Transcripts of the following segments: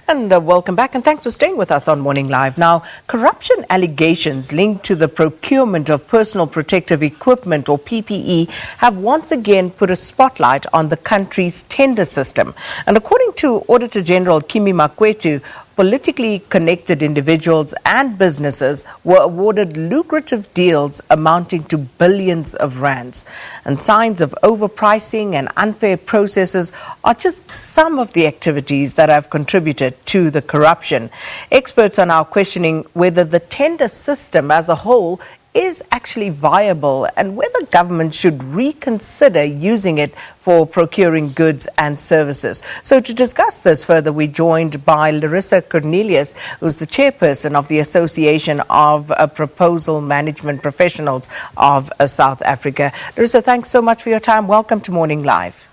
And welcome back, and thanks for staying with us on Morning Live. Now, corruption allegations linked to the procurement of personal protective equipment, or PPE, have once again put a spotlight on the country's tender system. And according to Auditor General Kimi Makwetu, politically connected individuals and businesses were awarded lucrative deals amounting to billions of rands. And signs of overpricing and unfair processes are just some of the activities that have contributed to the corruption. Experts are now questioning whether the tender system as a whole is actually viable and whether government should reconsider using it for procuring goods and services. So to discuss this further, we're joined by Larissa Cornelius, who's the chairperson of the Association of Proposal Management Professionals of South Africa. Larissa, thanks so much for your time. Welcome to Morning Live.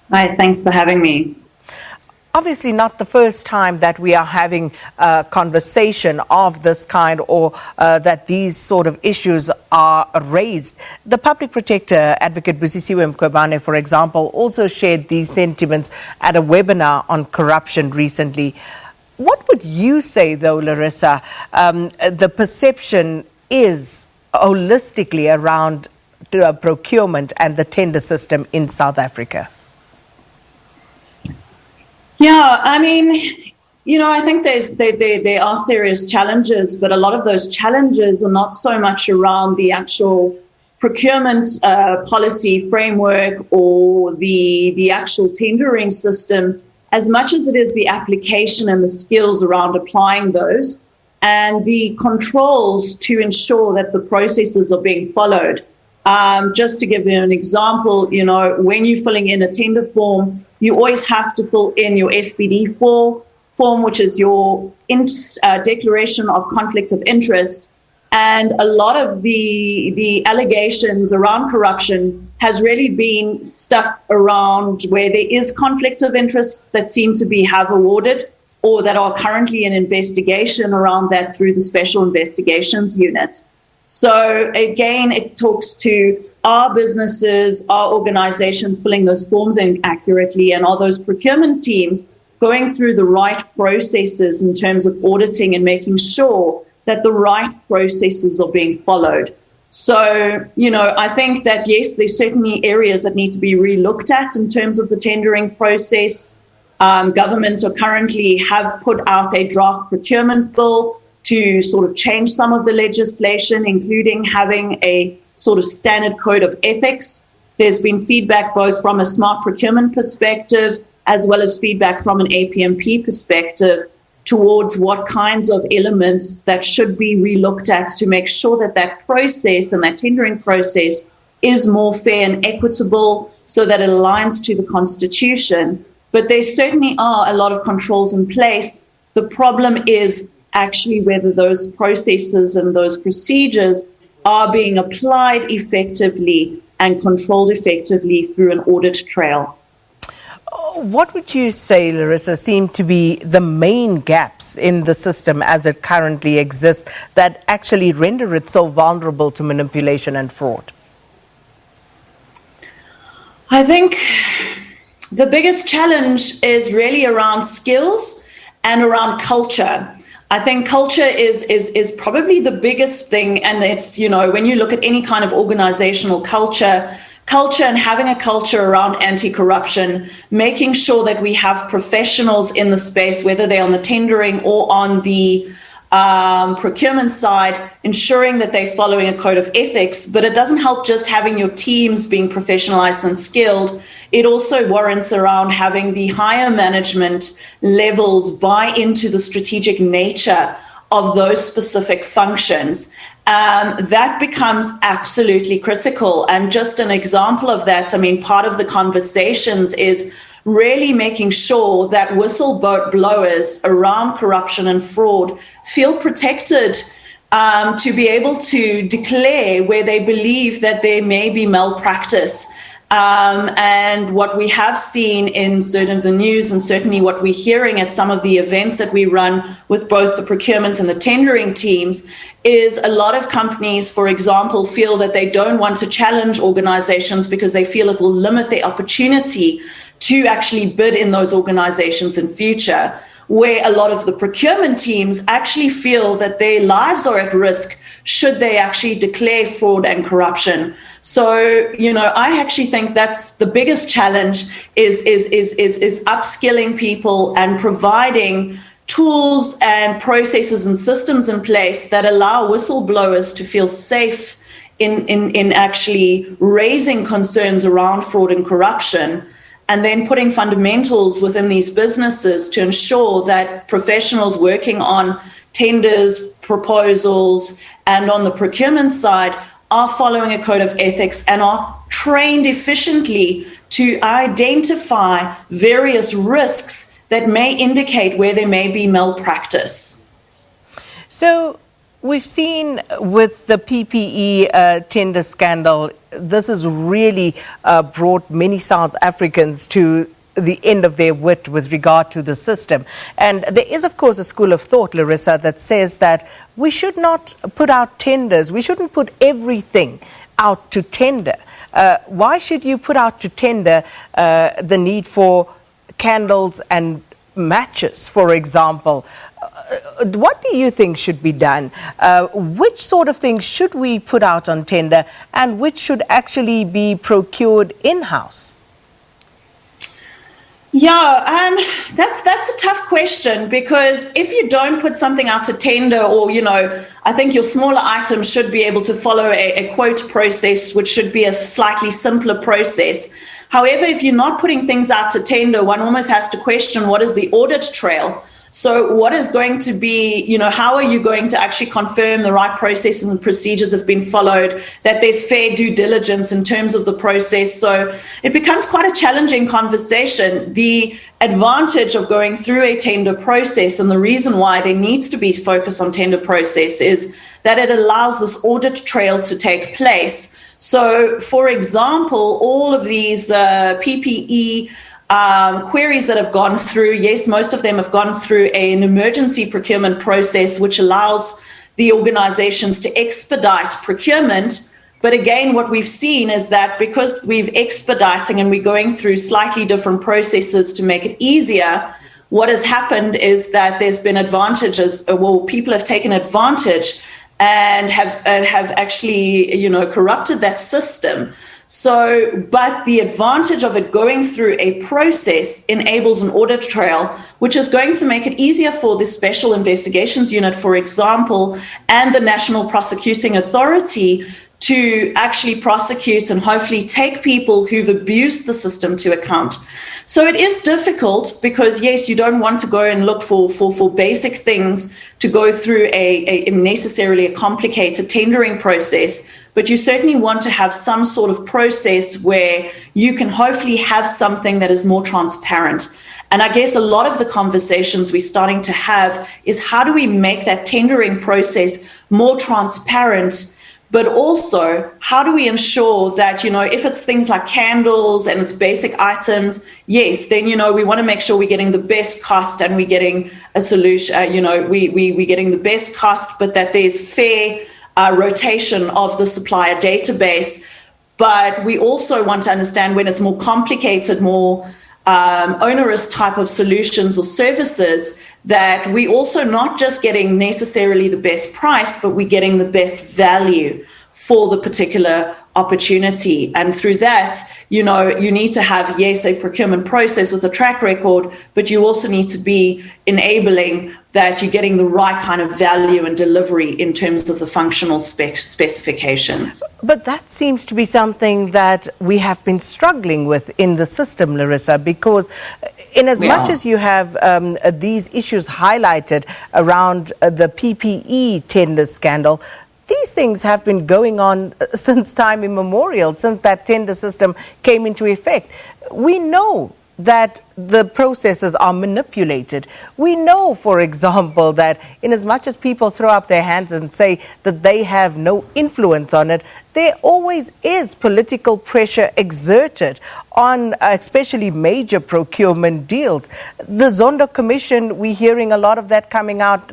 Hi, thanks for having me. Obviously not the first time that we are having a conversation of this kind, or that these sort of issues are raised. The Public Protector Advocate Busisiwe Mkhwebane, for example, also shared these sentiments at a webinar on corruption recently. What would you say, though, Larissa, the perception is holistically around the procurement and the tender system in South Africa? Yeah, I mean, I think there are serious challenges, but a lot of those challenges are not so much around the actual procurement policy framework or the actual tendering system, as much as it is the application and the skills around applying those and the controls to ensure that the processes are being followed. Just to give you an example, when you're filling in a tender form, you always have to fill in your SPD form, which is your declaration of conflict of interest. And a lot of the allegations around corruption has really been stuff around where there is conflict of interest that seem to have awarded or that are currently in investigation around that through the Special Investigations Unit. So again, it talks to our businesses, our organizations filling those forms in accurately, and are those procurement teams going through the right processes in terms of auditing and making sure that the right processes are being followed. So, I think that, yes, there's certainly areas that need to be re-looked at in terms of the tendering process. Government currently have put out a draft procurement bill to sort of change some of the legislation, including having a sort of standard code of ethics. There's been feedback both from a smart procurement perspective as well as feedback from an APMP perspective towards what kinds of elements that should be relooked at to make sure that that process and that tendering process is more fair and equitable so that it aligns to the Constitution. But there certainly are a lot of controls in place. The problem is actually whether those processes and those procedures are being applied effectively and controlled effectively through an audit trail. What would you say, Larissa, seem to be the main gaps in the system as it currently exists that actually render it so vulnerable to manipulation and fraud? I think the biggest challenge is really around skills and around culture. I think culture is probably the biggest thing. And it's, when you look at any kind of organizational culture and having a culture around anti-corruption, making sure that we have professionals in the space, whether they're on the tendering or on the procurement side, ensuring that they're following a code of ethics. But it doesn't help just having your teams being professionalized and skilled. It also warrants around having the higher management levels buy into the strategic nature of those specific functions. That becomes absolutely critical. And just an example of that, part of the conversations is really making sure that whistleblowers around corruption and fraud feel protected to be able to declare where they believe that there may be malpractice. And what we have seen in certain of the news, and certainly what we're hearing at some of the events that we run with both the procurement and the tendering teams, is a lot of companies, for example, feel that they don't want to challenge organizations because they feel it will limit their opportunity to actually bid in those organizations in future. where a lot of the procurement teams actually feel that their lives are at risk should they actually declare fraud and corruption. So, I actually think that's the biggest challenge is upskilling people and providing tools and processes and systems in place that allow whistleblowers to feel safe in actually raising concerns around fraud and corruption, and then putting fundamentals within these businesses to ensure that professionals working on tenders, proposals, and on the procurement side are following a code of ethics and are trained efficiently to identify various risks that may indicate where there may be malpractice. So we've seen with the PPE tender scandal, this has really brought many South Africans to the end of their wit with regard to the system. And there is, of course, a school of thought, Larissa, that says that we should not put out tenders. We shouldn't put everything out to tender. Why should you put out to tender the need for candles and matches, for example? What do you think should be done? Which sort of things should we put out on tender, and which should actually be procured in-house? Yeah, that's a tough question, because if you don't put something out to tender, or, I think your smaller items should be able to follow a quote process, which should be a slightly simpler process. However, if you're not putting things out to tender, one almost has to question, what is the audit trail? So what is going to be, how are you going to actually confirm the right processes and procedures have been followed, that there's fair due diligence in terms of the process? So it becomes quite a challenging conversation. The advantage of going through a tender process, and the reason why there needs to be focus on tender process, is that it allows this audit trail to take place. So, for example, all of these PPE queries that have gone through, yes, most of them have gone through an emergency procurement process, which allows the organizations to expedite procurement. But again, what we've seen is that because we're expediting and we're going through slightly different processes to make it easier, what has happened is that there's been advantages, people have taken advantage and have actually, corrupted that system. So, but the advantage of it going through a process enables an audit trail, which is going to make it easier for the Special Investigations Unit, for example, and the National Prosecuting Authority to actually prosecute and hopefully take people who've abused the system to account. So it is difficult because, yes, you don't want to go and look for basic things to go through a necessarily a complicated tendering process, but you certainly want to have some sort of process where you can hopefully have something that is more transparent. And I guess a lot of the conversations we're starting to have is, how do we make that tendering process more transparent? But also, how do we ensure that, if it's things like candles and it's basic items, yes, then, we want to make sure we're getting the best cost and we're getting a solution, we're getting the best cost, but that there's fair rotation of the supplier database. But we also want to understand when it's more complicated, more onerous type of solutions or services, that we also not just getting necessarily the best price, but we're getting the best value for the particular opportunity. And through that, you need to have, yes, a procurement process with a track record, but you also need to be enabling that you're getting the right kind of value and delivery in terms of the functional specifications. But that seems to be something that we have been struggling with in the system, Larissa, because in as much as you have these issues highlighted around the PPE tender scandal, these things have been going on since time immemorial, since that tender system came into effect. We know that the processes are manipulated. We know, for example, that in as much as people throw up their hands and say that they have no influence on it, there always is political pressure exerted on especially major procurement deals. The Zondo Commission, we're hearing a lot of that coming out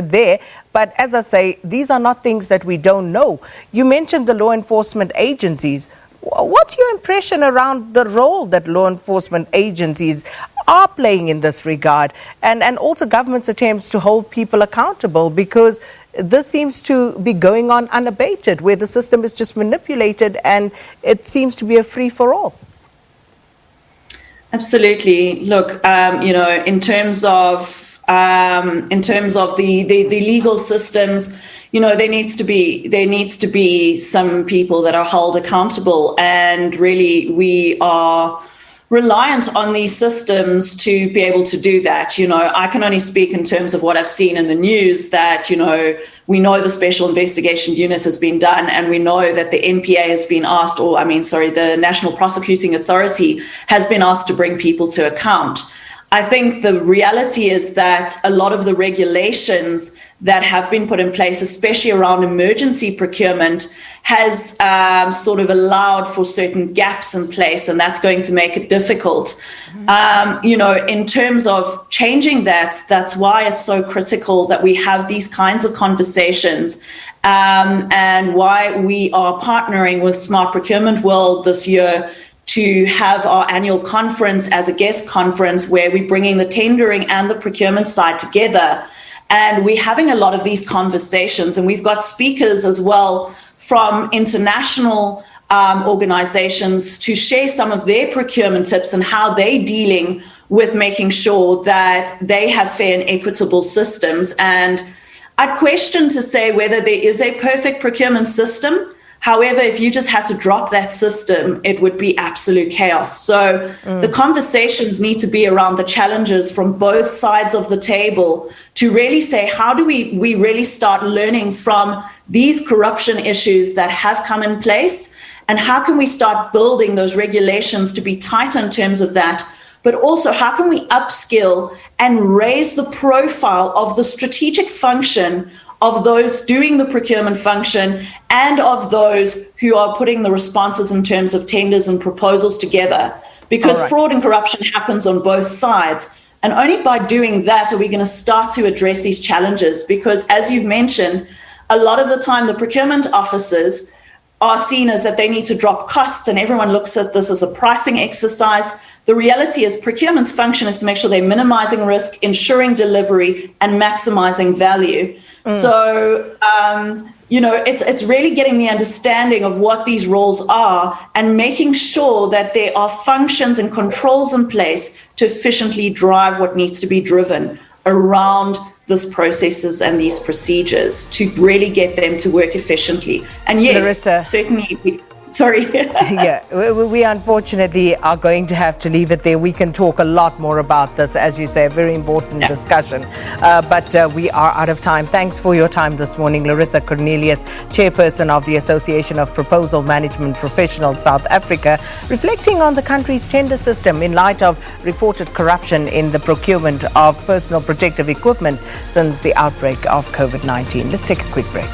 there. But as I say, these are not things that we don't know. You mentioned the law enforcement agencies. What's your impression around the role that law enforcement agencies are playing in this regard, and also government's attempts to hold people accountable, because this seems to be going on unabated, where the system is just manipulated and it seems to be a free-for-all. Absolutely. Look, in terms of the legal systems, there needs to be some people that are held accountable, and really we are reliant on these systems to be able to do that. I can only speak in terms of what I've seen in the news, that, we know the Special Investigation Unit has been done, and we know that the NPA has been asked, the National Prosecuting Authority has been asked to bring people to account. I think the reality is that a lot of the regulations that have been put in place, especially around emergency procurement, has sort of allowed for certain gaps in place, and that's going to make it difficult. In terms of changing that, that's why it's so critical that we have these kinds of conversations, and why we are partnering with Smart Procurement World this year to have our annual conference as a guest conference, where we're bringing the tendering and the procurement side together. And we're having a lot of these conversations, and we've got speakers as well from international organizations to share some of their procurement tips and how they're dealing with making sure that they have fair and equitable systems. And I'd question to say whether there is a perfect procurement system. However, if you just had to drop that system, it would be absolute chaos. So the conversations need to be around the challenges from both sides of the table, to really say, how do we really start learning from these corruption issues that have come in place? And how can we start building those regulations to be tighter in terms of that? But also, how can we upskill and raise the profile of the strategic function of those doing the procurement function, and of those who are putting the responses in terms of tenders and proposals together? Because fraud and corruption happens on both sides. And only by doing that are we going to start to address these challenges. Because, as you've mentioned, a lot of the time the procurement officers are seen as that they need to drop costs, and everyone looks at this as a pricing exercise. The reality is procurement's function is to make sure they're minimizing risk, ensuring delivery, and maximizing value. So, it's really getting the understanding of what these roles are, and making sure that there are functions and controls in place to efficiently drive what needs to be driven around these processes and these procedures, to really get them to work efficiently. And yes, Larissa, certainly. Sorry. Yeah, we unfortunately are going to have to leave it there. We can talk a lot more about this, as you say, a very important discussion. But we are out of time. Thanks for your time this morning, Larissa Cornelius, Chairperson of the Association of Proposal Management Professionals South Africa, reflecting on the country's tender system in light of reported corruption in the procurement of personal protective equipment since the outbreak of COVID-19. Let's take a quick break.